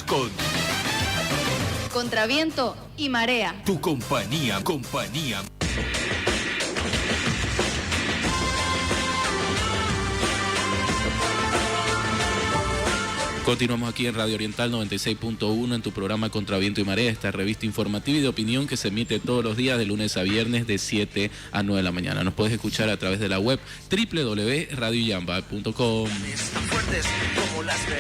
con Contraviento y Marea. tu compañía. Continuamos aquí en Radio Oriental 96.1 en tu programa Contraviento y Marea, esta revista informativa y de opinión que se emite todos los días de lunes a viernes de 7 a 9 de la mañana. Nos puedes escuchar a través de la web www.radioyamba.com.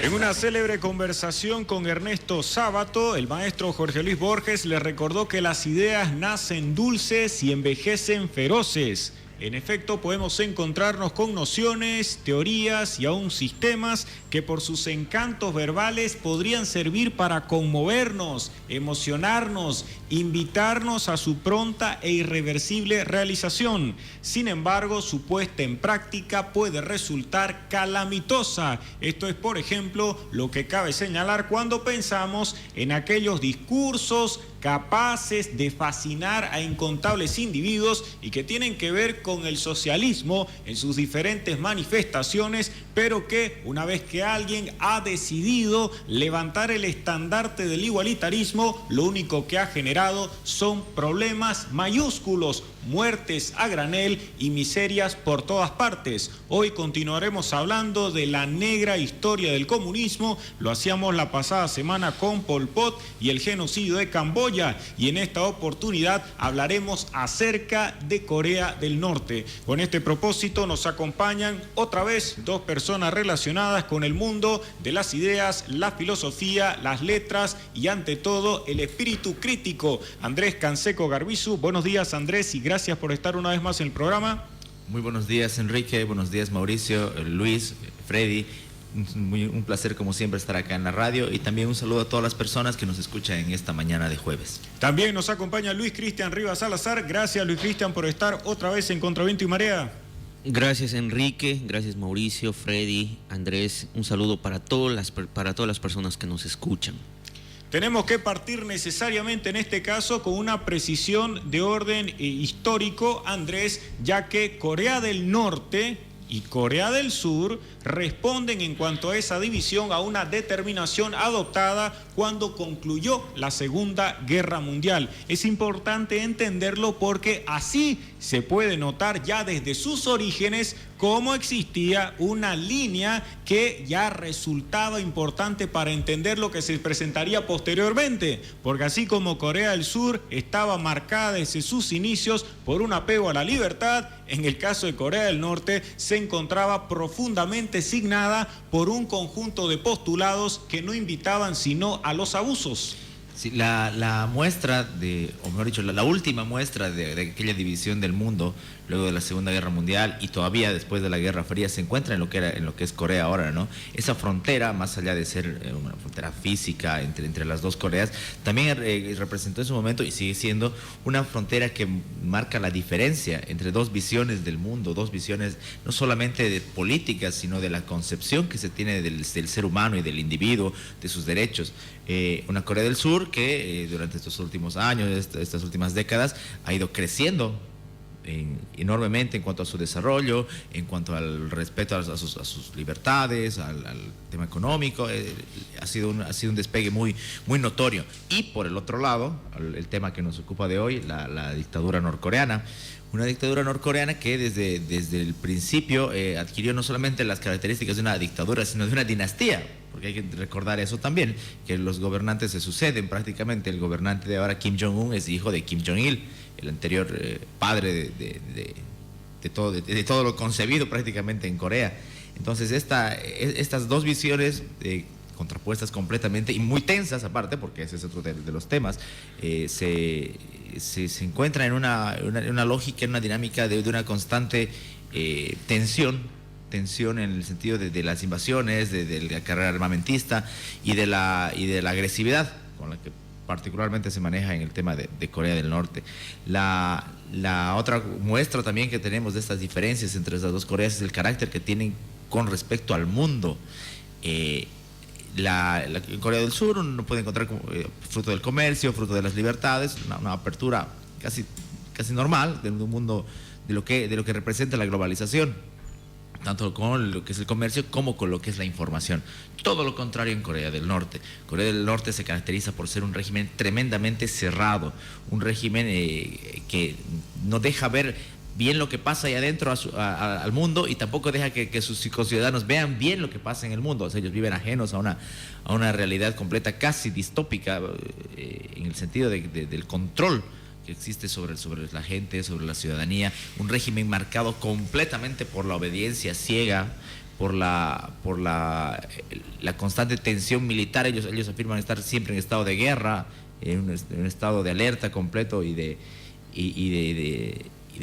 En una célebre conversación con Ernesto Sábato, el maestro Jorge Luis Borges le recordó que las ideas nacen dulces y envejecen feroces. En efecto, podemos encontrarnos con nociones, teorías y aún sistemas que por sus encantos verbales podrían servir para conmovernos, emocionarnos, invitarnos a su pronta e irreversible realización. Sin embargo, su puesta en práctica puede resultar calamitosa. Esto es, por ejemplo, lo que cabe señalar cuando pensamos en aquellos discursos capaces de fascinar a incontables individuos y que tienen que ver con el socialismo en sus diferentes manifestaciones, pero que una vez que alguien ha decidido levantar el estandarte del igualitarismo, lo único que ha generado son problemas mayúsculos, muertes a granel y miserias por todas partes. Hoy continuaremos hablando de la negra historia del comunismo. Lo hacíamos la pasada semana con Pol Pot y el genocidio de Camboya, y en esta oportunidad hablaremos acerca de Corea del Norte. Con este propósito nos acompañan otra vez dos personas relacionadas con el mundo de las ideas, la filosofía, las letras y ante todo el espíritu crítico. Andrés Canseco Garbizu, buenos días Andrés y gracias por estar una vez más en el programa. Muy buenos días Enrique, buenos días Mauricio, Luis, Freddy. Un placer como siempre estar acá en la radio y también un saludo a todas las personas que nos escuchan en esta mañana de jueves. También nos acompaña Luis Cristian Rivas Salazar. Gracias Luis Cristian por estar otra vez en Contraviento y Marea. Gracias Enrique, gracias Mauricio, Freddy, Andrés. Un saludo para todas las personas que nos escuchan. Tenemos que partir necesariamente en este caso con una precisión de orden histórico, Andrés, ya que Corea del Norte y Corea del Sur responden en cuanto a esa división a una determinación adoptada cuando concluyó la Segunda Guerra Mundial. Es importante entenderlo porque así se puede notar ya desde sus orígenes cómo existía una línea que ya resultaba importante para entender lo que se presentaría posteriormente, porque así como Corea del Sur estaba marcada desde sus inicios por un apego a la libertad, en el caso de Corea del Norte se encontraba profundamente signada por un conjunto de postulados que no invitaban sino a los abusos. Sí, la muestra o mejor dicho, la última muestra de aquella división del mundo luego de la Segunda Guerra Mundial y todavía después de la Guerra Fría se encuentra en lo que es Corea ahora, ¿no? Esa frontera, más allá de ser una frontera física entre las dos Coreas, también representó en su momento y sigue siendo una frontera que marca la diferencia entre dos visiones del mundo, dos visiones no solamente de políticas, sino de la concepción que se tiene del ser humano y del individuo, de sus derechos. Una Corea del Sur que durante estos últimos años, estas últimas décadas, ha ido creciendo enormemente en cuanto a su desarrollo, en cuanto al respeto a sus libertades, al tema económico. Ha sido un despegue muy notorio. Y por el otro lado, el tema que nos ocupa de hoy, la dictadura norcoreana. Una dictadura norcoreana que desde el principio adquirió no solamente las características de una dictadura, sino de una dinastía, porque hay que recordar eso también, que los gobernantes se suceden prácticamente. El gobernante de ahora, Kim Jong-un, es hijo de Kim Jong-il, el anterior padre de todo lo concebido prácticamente en Corea. Entonces estas dos visiones contrapuestas completamente y muy tensas aparte, porque ese es otro de los temas, se encuentran en una lógica, en una dinámica de una constante tensión en el sentido de las invasiones, de la carrera armamentista y de la agresividad con la que particularmente se maneja en el tema de Corea del Norte. La otra muestra también que tenemos de estas diferencias entre estas dos Coreas es el carácter que tienen con respecto al mundo. En Corea del Sur uno puede encontrar fruto del comercio, fruto de las libertades, una apertura casi normal de un mundo de lo que representa la globalización. tanto con lo que es el comercio como con lo que es la información. Todo lo contrario en Corea del Norte. Corea del Norte se caracteriza por ser un régimen tremendamente cerrado, un régimen que no deja ver bien lo que pasa ahí adentro al mundo, y tampoco deja que sus ciudadanos vean bien lo que pasa en el mundo. O sea, ellos viven ajenos a una realidad completa, casi distópica, en el sentido del control que existe sobre la gente, sobre la ciudadanía. Un régimen marcado completamente por la obediencia ciega, por la constante tensión militar. Ellos afirman estar siempre en estado de guerra, en un estado de alerta completo y de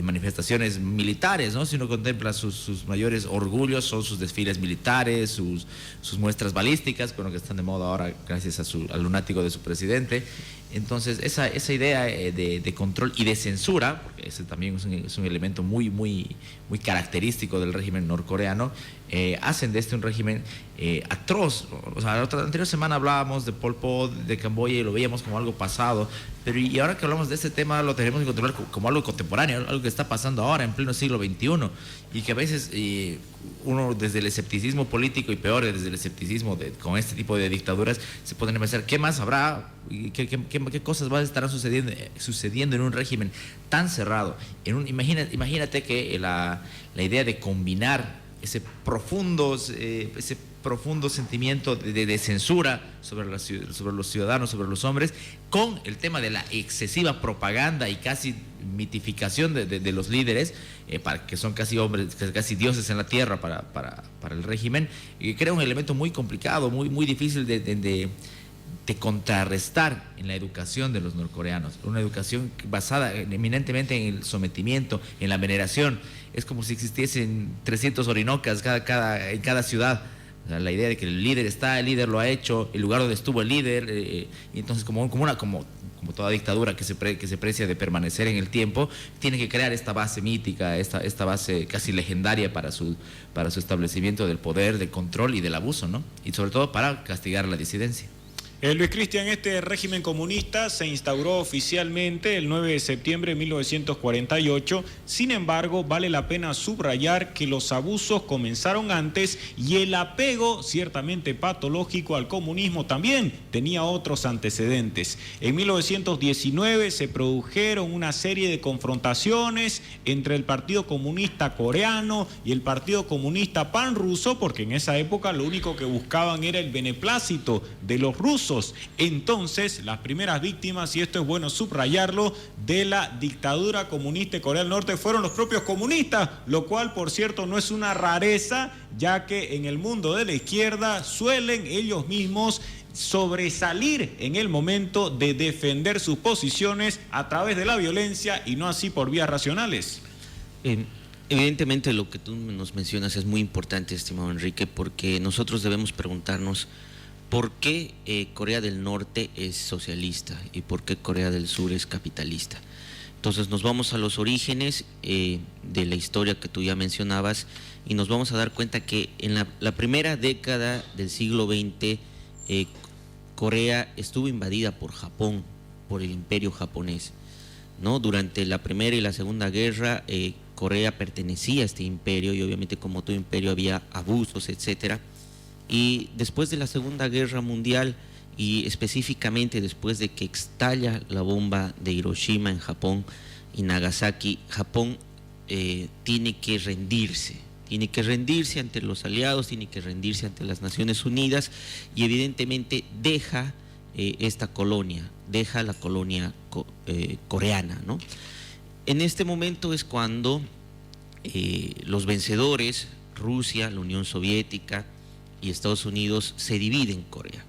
manifestaciones militares, ¿no? Si uno contempla sus mayores orgullos son sus desfiles militares, sus muestras balísticas, bueno, que están de moda ahora gracias al lunático de su presidente. Entonces, esa idea de control y de censura, porque ese también es un elemento muy característico del régimen norcoreano, hacen de este un régimen atroz. O sea, la anterior semana hablábamos de Pol Pot, de Camboya, y lo veíamos como algo pasado, pero y ahora que hablamos de este tema lo tenemos que contemplar como algo contemporáneo, algo que está pasando ahora en pleno siglo XXI, y que a veces uno desde el escepticismo político, y peor desde el escepticismo con este tipo de dictaduras, se pueden pensar qué más habrá, qué cosas estarán sucediendo en un régimen tan cerrado. Imagínate que la idea de combinar ese profundo sentimiento de censura sobre los ciudadanos, sobre los hombres, con el tema de la excesiva propaganda y casi mitificación de los líderes, que son casi hombres, casi dioses en la tierra para el régimen, crea un elemento muy complicado, muy difícil de contrarrestar en la educación de los norcoreanos. Una educación basada eminentemente en el sometimiento, en la veneración. Es como si existiesen 300 orinocas en cada ciudad. O sea, la idea de que el líder lo ha hecho, el lugar donde estuvo el líder, y entonces como toda dictadura que se precia de permanecer en el tiempo, tiene que crear esta base mítica, esta base casi legendaria para su establecimiento del poder, del control y del abuso, ¿no? Y sobre todo para castigar la disidencia. Luis Cristian, este régimen comunista se instauró oficialmente el 9 de septiembre de 1948. Sin embargo, vale la pena subrayar que los abusos comenzaron antes y el apego ciertamente patológico al comunismo también tenía otros antecedentes. En 1919 se produjeron una serie de confrontaciones entre el Partido Comunista Coreano y el Partido Comunista Panruso, porque en esa época lo único que buscaban era el beneplácito de los rusos. Entonces, las primeras víctimas, y esto es bueno subrayarlo, de la dictadura comunista de Corea del Norte fueron los propios comunistas, lo cual, por cierto, no es una rareza, ya que en el mundo de la izquierda suelen ellos mismos sobresalir en el momento de defender sus posiciones a través de la violencia y no así por vías racionales. Evidentemente lo que tú nos mencionas es muy importante, estimado Enrique, porque nosotros debemos preguntarnos ¿por qué Corea del Norte es socialista y por qué Corea del Sur es capitalista? Entonces nos vamos a los orígenes de la historia que tú ya mencionabas y nos vamos a dar cuenta que en la primera década del siglo XX Corea estuvo invadida por Japón, por el imperio japonés, ¿no? Durante la Primera y la Segunda Guerra Corea pertenecía a este imperio y obviamente como todo imperio había abusos, etcétera. Y después de la Segunda Guerra Mundial y específicamente después de que estalla la bomba de Hiroshima en Japón y Nagasaki, Japón tiene que rendirse ante los aliados, tiene que rendirse ante las Naciones Unidas y evidentemente deja esta colonia, deja la colonia coreana, ¿no? En este momento es cuando los vencedores, Rusia, la Unión Soviética y Estados Unidos, se dividen Corea.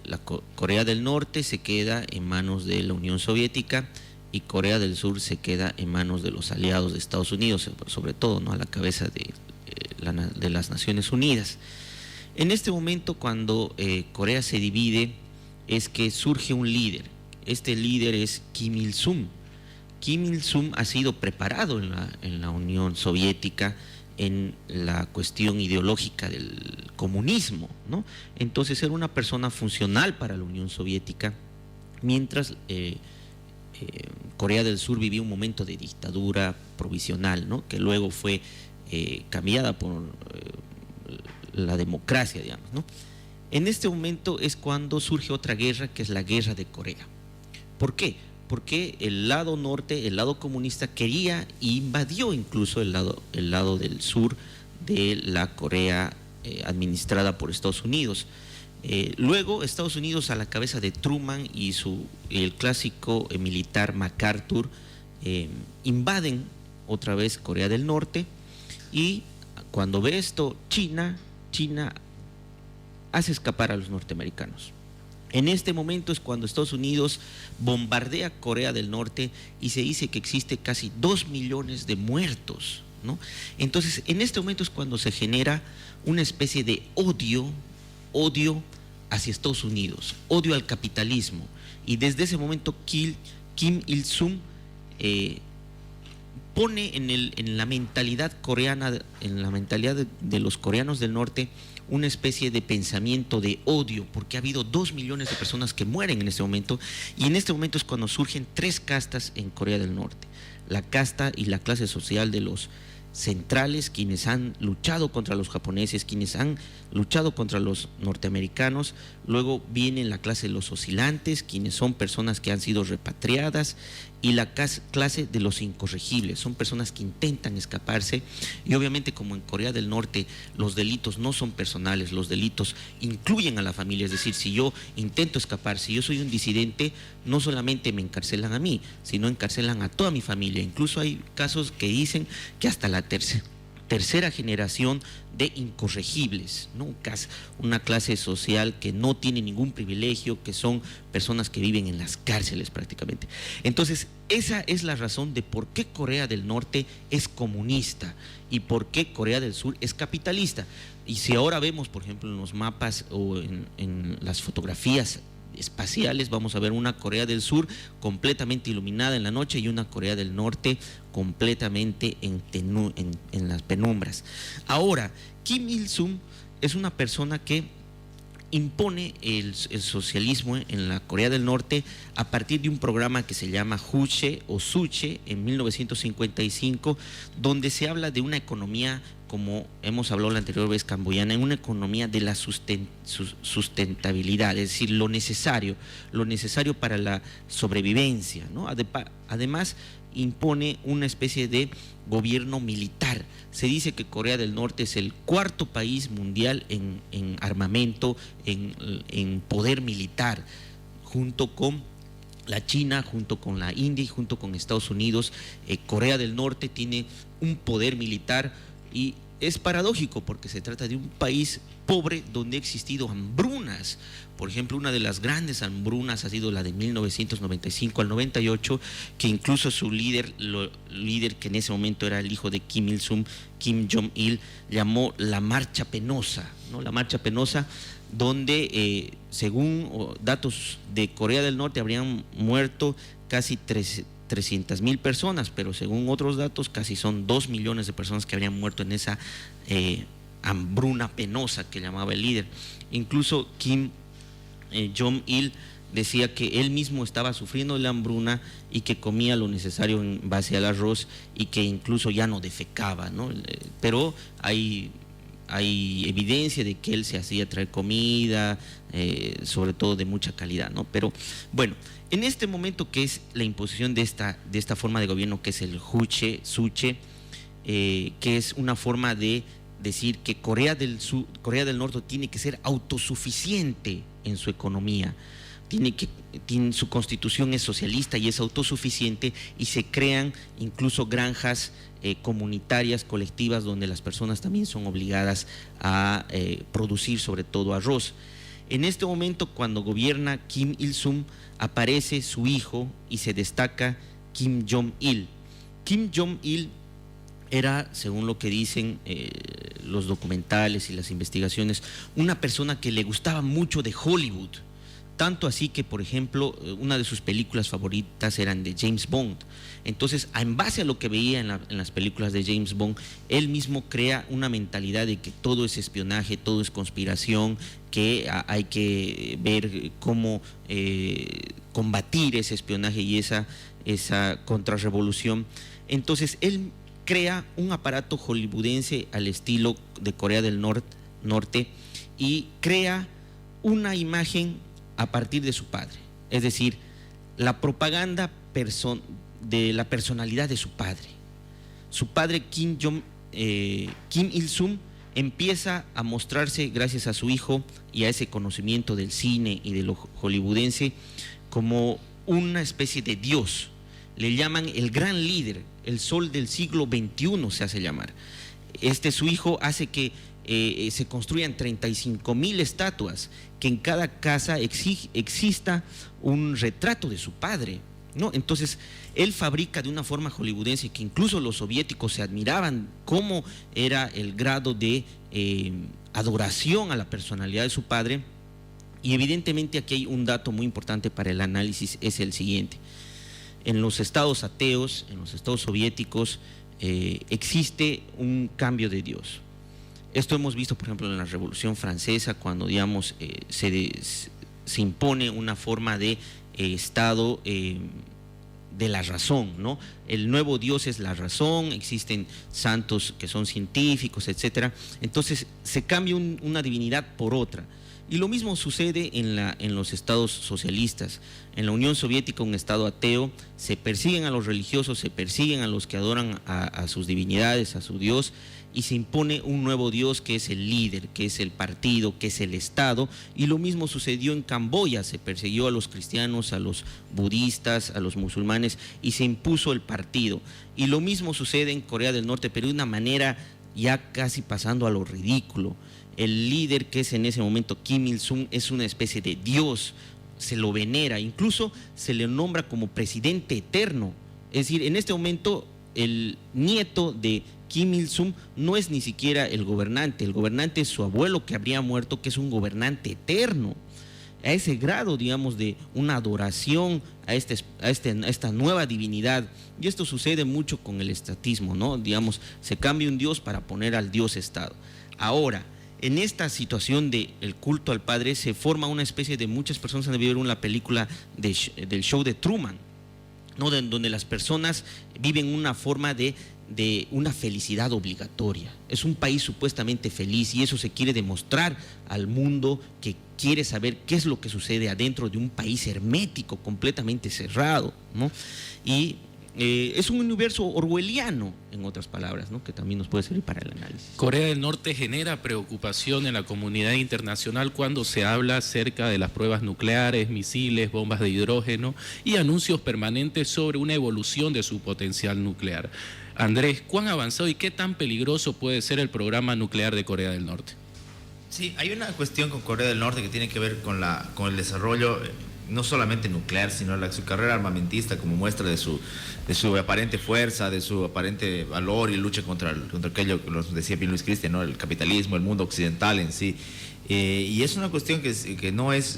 La Corea del Norte se queda en manos de la Unión Soviética y Corea del Sur se queda en manos de los aliados de Estados Unidos, sobre todo, ¿no?, a la cabeza de las Naciones Unidas. En este momento, cuando Corea se divide, es que surge un líder. Este líder es Kim Il-sung. Kim Il-sung ha sido preparado en la Unión Soviética en la cuestión ideológica del comunismo, ¿no? Entonces era una persona funcional para la Unión Soviética, mientras Corea del Sur vivía un momento de dictadura provisional, ¿no?, que luego fue cambiada por la democracia, digamos, ¿no? En este momento es cuando surge otra guerra, que es la guerra de Corea. ¿Por qué? Porque el lado norte, el lado comunista, quería e invadió incluso el lado del sur de la Corea administrada por Estados Unidos. Luego Estados Unidos, a la cabeza de Truman y el clásico militar MacArthur, invaden otra vez Corea del Norte, y cuando ve esto China hace escapar a los norteamericanos. En este momento es cuando Estados Unidos bombardea Corea del Norte y se dice que existe casi 2 millones de muertos, ¿no? Entonces, en este momento es cuando se genera una especie de odio hacia Estados Unidos, odio al capitalismo. Y desde ese momento Kim Il-sung pone en la mentalidad coreana, en la mentalidad de los coreanos del norte, una especie de pensamiento de odio, porque ha habido 2 millones de personas que mueren en este momento, y en este momento es cuando surgen 3 castas en Corea del Norte: la casta y la clase social de los centrales, quienes han luchado contra los japoneses, quienes han luchado contra los norteamericanos. Luego viene la clase de los oscilantes, quienes son personas que han sido repatriadas, y la clase de los incorregibles, son personas que intentan escaparse. Y obviamente, como en Corea del Norte los delitos no son personales, los delitos incluyen a la familia, es decir, si yo intento escapar, si yo soy un disidente, no solamente me encarcelan a mí, sino encarcelan a toda mi familia. Incluso hay casos que dicen que hasta la tercera generación de incorregibles, ¿no? Una clase social que no tiene ningún privilegio, que son personas que viven en las cárceles prácticamente. Entonces, esa es la razón de por qué Corea del Norte es comunista y por qué Corea del Sur es capitalista. Y si ahora vemos, por ejemplo, en los mapas o en las fotografías espaciales, vamos a ver una Corea del Sur completamente iluminada en la noche y una Corea del Norte completamente en las penumbras. Ahora, Kim Il-sung es una persona que impone el socialismo en la Corea del Norte a partir de un programa que se llama Juche o Suche en 1955, donde se habla de una economía, como hemos hablado la anterior vez, camboyana, en una economía de la sustentabilidad, es decir, lo necesario para la sobrevivencia, ¿no? Además, impone una especie de gobierno militar. Se dice que Corea del Norte es el 4º país mundial en armamento, en poder militar, junto con la China, junto con la India y junto con Estados Unidos. Corea del Norte tiene un poder militar, y es paradójico porque se trata de un país pobre donde ha existido hambrunas. Por ejemplo, una de las grandes hambrunas ha sido la de 1995 al 98, que incluso su líder que en ese momento era el hijo de Kim Il-sung, Kim Jong-il, llamó la Marcha Penosa, ¿no? La Marcha Penosa, donde según datos de Corea del Norte habrían muerto casi 300,000 personas, pero según otros datos casi son 2 millones de personas que habrían muerto en esa hambruna penosa que llamaba el líder. Incluso Kim Jong-il decía que él mismo estaba sufriendo de la hambruna y que comía lo necesario en base al arroz y que incluso ya no defecaba, ¿no? Pero hay evidencia de que él se hacía traer comida, sobre todo de mucha calidad, ¿no? Pero bueno, en este momento, que es la imposición de esta forma de gobierno, que es el Juche, Suche, que es una forma de decir que Corea del Norte tiene que ser autosuficiente en su economía, su constitución es socialista y es autosuficiente, y se crean incluso granjas comunitarias, colectivas, donde las personas también son obligadas a producir sobre todo arroz. En este momento, cuando gobierna Kim Il-sung, aparece su hijo y se destaca Kim Jong-il. Kim Jong-il era, según lo que dicen los documentales y las investigaciones, una persona que le gustaba mucho de Hollywood. Tanto así que, por ejemplo, una de sus películas favoritas eran de James Bond. Entonces, en base a lo que veía en las películas de James Bond, él mismo crea una mentalidad de que todo es espionaje, todo es conspiración, que hay que ver cómo combatir ese espionaje y esa contrarrevolución. Entonces, él crea un aparato hollywoodense al estilo de Corea del Norte y crea una imagen a partir de su padre, es decir, la propaganda de la personalidad de su padre. Su padre Kim Il-sung empieza a mostrarse, gracias a su hijo y a ese conocimiento del cine y de lo hollywoodense, como una especie de dios. Le llaman el gran líder, el sol del siglo XXI se hace llamar. Su hijo hace que se construyan 35,000 estatuas, que en cada casa exista un retrato de su padre, ¿no? Entonces, él fabrica de una forma hollywoodense que incluso los soviéticos se admiraban cómo era el grado de adoración a la personalidad de su padre. Y evidentemente aquí hay un dato muy importante para el análisis, es el siguiente. En los estados ateos, en los estados soviéticos, existe un cambio de Dios. Esto hemos visto, por ejemplo, en la Revolución Francesa, cuando, digamos, se impone una forma de Estado de la razón, ¿no? El nuevo Dios es la razón, existen santos que son científicos, etcétera. Entonces se cambia una divinidad por otra. Y lo mismo sucede en los estados socialistas. En la Unión Soviética, un estado ateo, se persiguen a los religiosos, se persiguen a los que adoran a sus divinidades, a su Dios, y se impone un nuevo Dios que es el líder, que es el partido, que es el Estado. Y lo mismo sucedió en Camboya, se persiguió a los cristianos, a los budistas, a los musulmanes, y se impuso el partido. Y lo mismo sucede en Corea del Norte, pero de una manera ya casi pasando a lo ridículo. El líder, que es en ese momento Kim Il-sung, es una especie de Dios, se lo venera, incluso se le nombra como presidente eterno. Es decir, en este momento el nieto de Kim Il-sung no es ni siquiera el gobernante es su abuelo que habría muerto, que es un gobernante eterno. A ese grado, digamos, de una adoración a esta nueva divinidad. Y esto sucede mucho con el estatismo, ¿no? Digamos, se cambia un Dios para poner al Dios Estado. Ahora, en esta situación del culto al padre se forma una especie de, muchas personas han debido ver una película del show de Truman, ¿no? Donde las personas viven una forma de una felicidad obligatoria. Es un país supuestamente feliz y eso se quiere demostrar al mundo, que quiere saber qué es lo que sucede adentro de un país hermético, completamente cerrado, ¿no? Y es un universo orwelliano, en otras palabras, ¿no? Que también nos puede servir para el análisis. Corea del Norte genera preocupación en la comunidad internacional cuando se habla acerca de las pruebas nucleares, misiles, bombas de hidrógeno y anuncios permanentes sobre una evolución de su potencial nuclear. Andrés, ¿cuán avanzado y qué tan peligroso puede ser el programa nuclear de Corea del Norte? Sí, hay una cuestión con Corea del Norte que tiene que ver con el desarrollo no solamente nuclear, sino su carrera armamentista como muestra de su aparente fuerza, de su aparente valor y lucha contra aquello que nos decía bien Luis Cristian, ¿no? El capitalismo, el mundo occidental en sí. Y es una cuestión que no es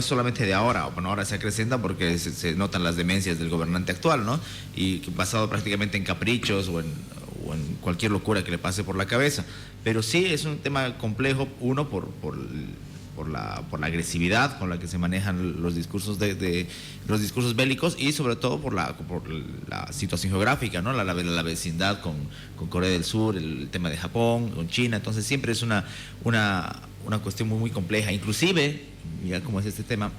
solamente de ahora. Bueno, ahora se acrecenta porque se notan las demencias del gobernante actual, ¿no? Y basado prácticamente en caprichos o en cualquier locura que le pase por la cabeza. Pero sí es un tema complejo, uno por la agresividad con la que se manejan los discursos los discursos bélicos, y sobre todo por la situación geográfica, ¿no? La vecindad con Corea del Sur, el tema de Japón, con China. Entonces siempre es una cuestión muy compleja. Inclusive, mira cómo es este tema,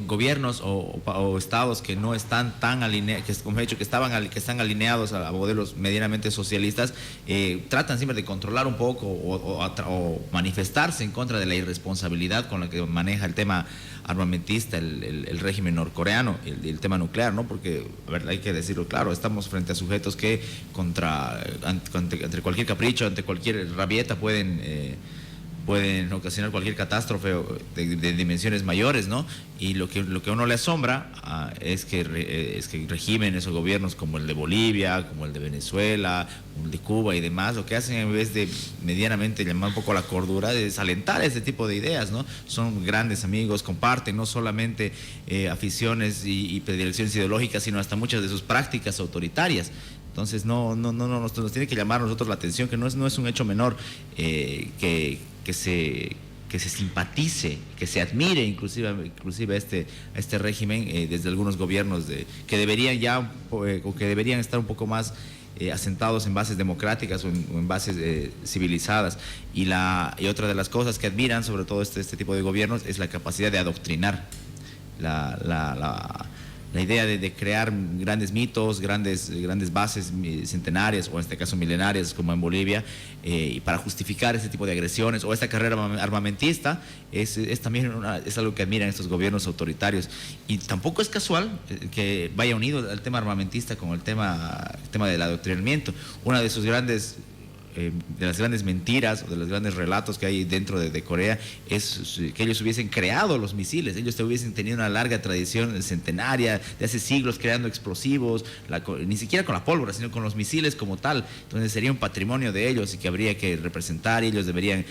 gobiernos o estados que no están tan alineados, que están alineados a modelos medianamente socialistas, tratan siempre de controlar un poco o manifestarse en contra de la irresponsabilidad con la que maneja el tema armamentista el régimen norcoreano, el tema nuclear, ¿no? Porque, a ver, hay que decirlo claro, estamos frente a sujetos que ante cualquier capricho, ante cualquier rabieta pueden ocasionar cualquier catástrofe de dimensiones mayores, ¿no? Y lo que a uno le asombra es que regímenes o gobiernos como el de Bolivia, como el de Venezuela, como el de Cuba y demás, lo que hacen, en vez de medianamente llamar un poco a la cordura, es desalentar este tipo de ideas, ¿no? Son grandes amigos, comparten no solamente aficiones y predilecciones ideológicas, sino hasta muchas de sus prácticas autoritarias. Entonces nos tiene que llamar a nosotros la atención, que no es un hecho menor que que se simpatice, que se admire inclusive a este régimen desde algunos gobiernos que deberían o que deberían estar un poco más asentados en bases democráticas o en bases civilizadas. Y otra de las cosas que admiran sobre todo este tipo de gobiernos es la capacidad de adoctrinar, la idea de crear grandes mitos, grandes bases centenarias o en este caso milenarias como en Bolivia, y para justificar este tipo de agresiones o esta carrera armamentista es también es algo que admiran estos gobiernos autoritarios. Y tampoco es casual que vaya unido el tema armamentista con el tema del adoctrinamiento. Una de sus grandes de las grandes mentiras o de los grandes relatos que hay dentro de Corea es que ellos hubiesen creado los misiles, ellos hubiesen tenido una larga tradición centenaria de hace siglos creando explosivos, ni siquiera con la pólvora, sino con los misiles como tal. Entonces sería un patrimonio de ellos y que habría que representar, y ellos deberían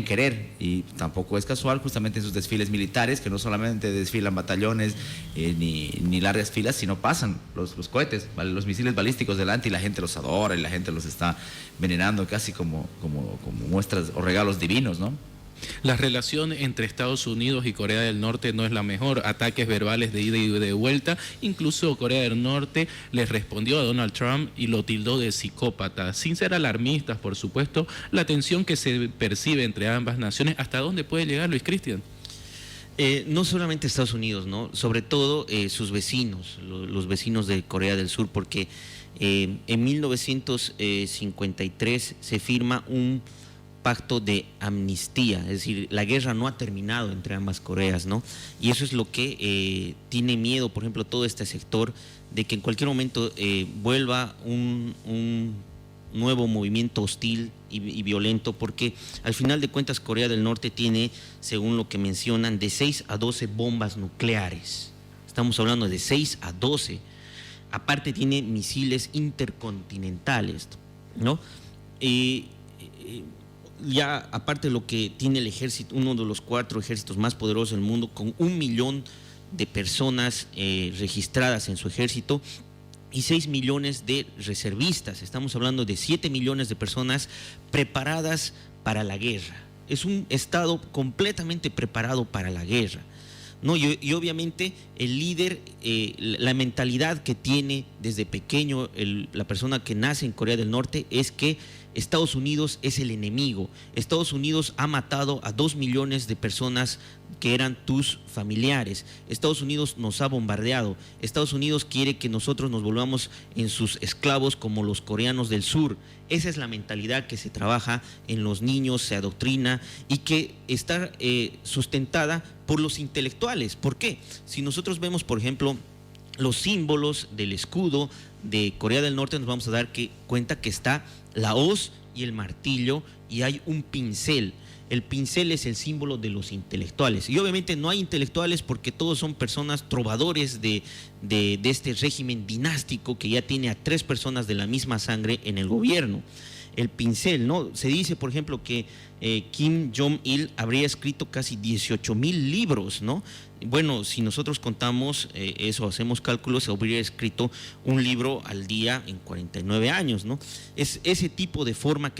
querer. Y tampoco es casual justamente en sus desfiles militares, que no solamente desfilan batallones ni largas filas, sino pasan los cohetes, los misiles balísticos delante, y la gente los adora y la gente los está venerando casi como muestras o regalos divinos, ¿no? La relación entre Estados Unidos y Corea del Norte no es la mejor. Ataques verbales de ida y de vuelta. Incluso Corea del Norte les respondió a Donald Trump y lo tildó de psicópata. Sin ser alarmistas, por supuesto, la tensión que se percibe entre ambas naciones, ¿hasta dónde puede llegar, Luis Cristian? No solamente Estados Unidos, ¿no? Sobre todo sus vecinos, los vecinos de Corea del Sur, porque en 1953 se firma un pacto de amnistía, es decir, la guerra no ha terminado entre ambas Coreas, ¿no? Y eso es lo que tiene miedo, por ejemplo, todo este sector, de que en cualquier momento vuelva un nuevo movimiento hostil y violento, porque al final de cuentas Corea del Norte tiene, según lo que mencionan, de 6 a 12 bombas nucleares. Estamos hablando de 6 a 12. Aparte tiene misiles intercontinentales, ¿no? Ya aparte de lo que tiene el ejército, uno de los 4 ejércitos más poderosos del mundo, con 1 millón de personas registradas en su ejército y 6 millones de reservistas. Estamos hablando de 7 millones de personas preparadas para la guerra. Es un estado completamente preparado para la guerra, ¿no? Y obviamente el líder, la mentalidad que tiene desde pequeño la persona que nace en Corea del Norte es que Estados Unidos es el enemigo. Estados Unidos ha matado a 2 millones de personas que eran tus familiares. Estados Unidos nos ha bombardeado. Estados Unidos quiere que nosotros nos volvamos en sus esclavos como los coreanos del sur. Esa es la mentalidad que se trabaja en los niños, se adoctrina y que está sustentada por los intelectuales. ¿Por qué? Si nosotros vemos, por ejemplo, los símbolos del escudo de Corea del Norte, nos vamos a dar cuenta que está la hoz y el martillo y hay un pincel. El pincel es el símbolo de los intelectuales. Y obviamente no hay intelectuales porque todos son personas trovadores de este régimen dinástico que ya tiene a 3 personas de la misma sangre en el gobierno. El pincel, ¿no? Se dice, por ejemplo, que Kim Jong-il habría escrito casi 18,000 libros, ¿no? Bueno, si nosotros contamos eso, hacemos cálculos, se habría escrito un libro al día en 49 años, ¿no? Es ese tipo de forma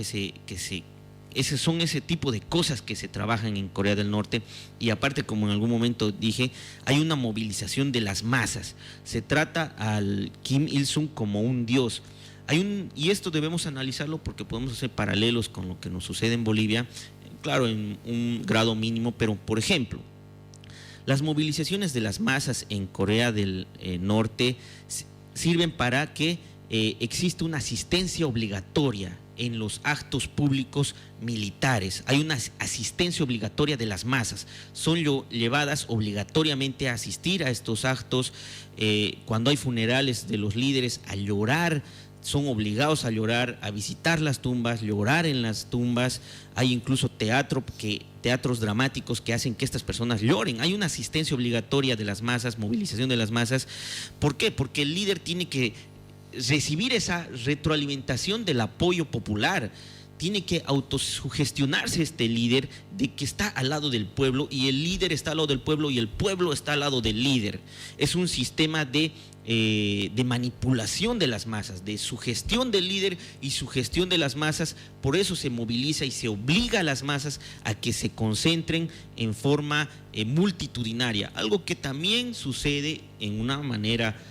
son ese tipo de cosas que se trabajan en Corea del Norte. Y aparte, como en algún momento dije, hay una movilización de las masas. Se trata al Kim Il-sung como un dios. Y esto debemos analizarlo porque podemos hacer paralelos con lo que nos sucede en Bolivia, claro, en un grado mínimo, pero por ejemplo, las movilizaciones de las masas en Corea del Norte sirven para que exista una asistencia obligatoria en los actos públicos militares. Hay una asistencia obligatoria de las masas. Son llevadas obligatoriamente a asistir a estos actos. Cuando hay funerales de los líderes, a llorar. Son obligados a llorar, a visitar las tumbas, llorar en las tumbas. Hay incluso teatros dramáticos que hacen que estas personas lloren. Hay una asistencia obligatoria de las masas, movilización de las masas. ¿Por qué? Porque el líder tiene que recibir esa retroalimentación del apoyo popular. tiene que autosugestionarse este líder de que está al lado del pueblo, y el líder está al lado del pueblo y el pueblo está al lado del líder. Es un sistema de manipulación de las masas, de sugestión del líder y sugestión de las masas. Por eso se moviliza y se obliga a las masas a que se concentren en forma multitudinaria, algo que también sucede en una manera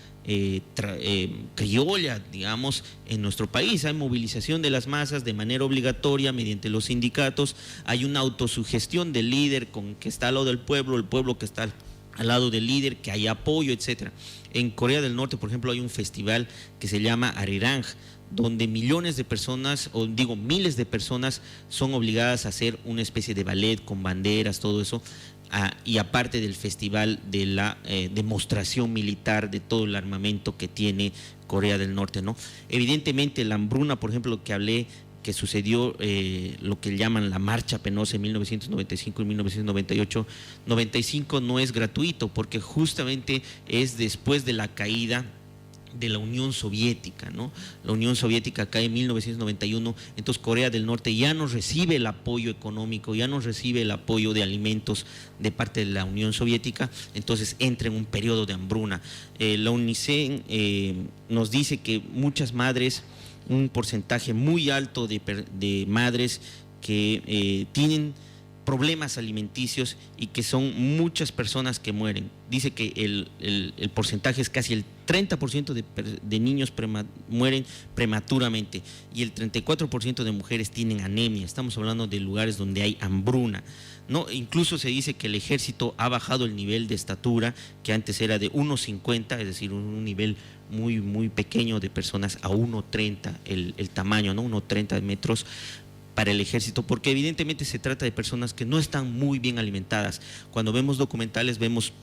criolla, digamos, en nuestro país. Hay movilización de las masas de manera obligatoria mediante los sindicatos, hay una autosugestión del líder con que está al lado del pueblo, el pueblo que está al lado del líder, que hay apoyo, etcétera. En Corea del Norte, por ejemplo, hay un festival que se llama Arirang, donde millones de personas, o digo miles de personas, son obligadas a hacer una especie de ballet con banderas, todo eso. Y aparte del festival de la demostración militar de todo el armamento que tiene Corea del Norte, ¿no? Evidentemente la hambruna, por ejemplo, lo que hablé, que sucedió lo que llaman la marcha penosa en 1995 y 1998, 95 no es gratuito, porque justamente es después de la caída de la Unión Soviética, ¿no? La Unión Soviética cae en 1991, entonces Corea del Norte ya no recibe el apoyo económico, ya no recibe el apoyo de alimentos de parte de la Unión Soviética, entonces entra en un periodo de hambruna. La UNICEF nos dice que muchas madres, un porcentaje muy alto de madres que tienen problemas alimenticios y que son muchas personas que mueren. Dice que el porcentaje es casi el 30% de niños mueren prematuramente y el 34% de mujeres tienen anemia. Estamos hablando de lugares donde hay hambruna, ¿no? Incluso se dice que el ejército ha bajado el nivel de estatura, que antes era de 1,50, es decir, un nivel muy, muy pequeño de personas, a 1,30 el tamaño, ¿no? 1,30 metros para el ejército, porque evidentemente se trata de personas que no están muy bien alimentadas. Cuando vemos documentales vemos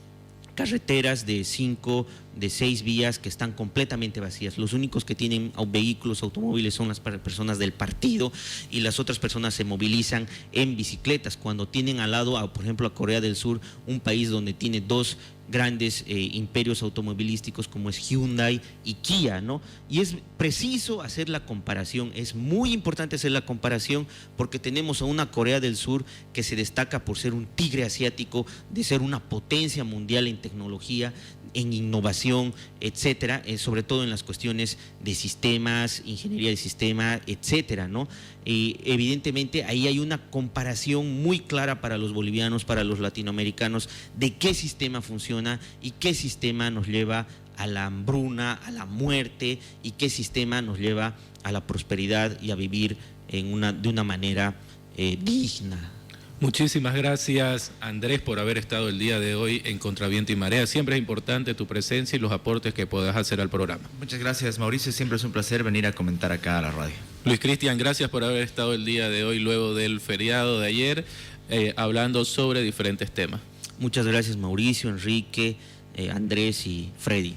carreteras de 5, de 6 vías que están completamente vacías. Los únicos que tienen vehículos, automóviles, son las personas del partido, y las otras personas se movilizan en bicicletas. Cuando tienen al lado, por ejemplo, a Corea del Sur, un país donde tiene dos grandes imperios automovilísticos como es Hyundai y Kia, ¿no? Y es preciso hacer la comparación, es muy importante hacer la comparación, porque tenemos a una Corea del Sur que se destaca por ser un tigre asiático, de ser una potencia mundial en tecnología, en innovación, etcétera, sobre todo en las cuestiones de sistemas, ingeniería de sistema, etcétera, ¿no? Evidentemente ahí hay una comparación muy clara para los bolivianos, para los latinoamericanos, de qué sistema funciona y qué sistema nos lleva a la hambruna, a la muerte, y qué sistema nos lleva a la prosperidad y a vivir de una manera digna. Muchísimas gracias, Andrés, por haber estado el día de hoy en Contraviento y Marea. Siempre es importante tu presencia y los aportes que puedas hacer al programa. Muchas gracias, Mauricio. Siempre es un placer venir a comentar acá a la radio. Luis Cristian, gracias por haber estado el día de hoy, luego del feriado de ayer, hablando sobre diferentes temas. Muchas gracias, Mauricio, Enrique, Andrés y Freddy.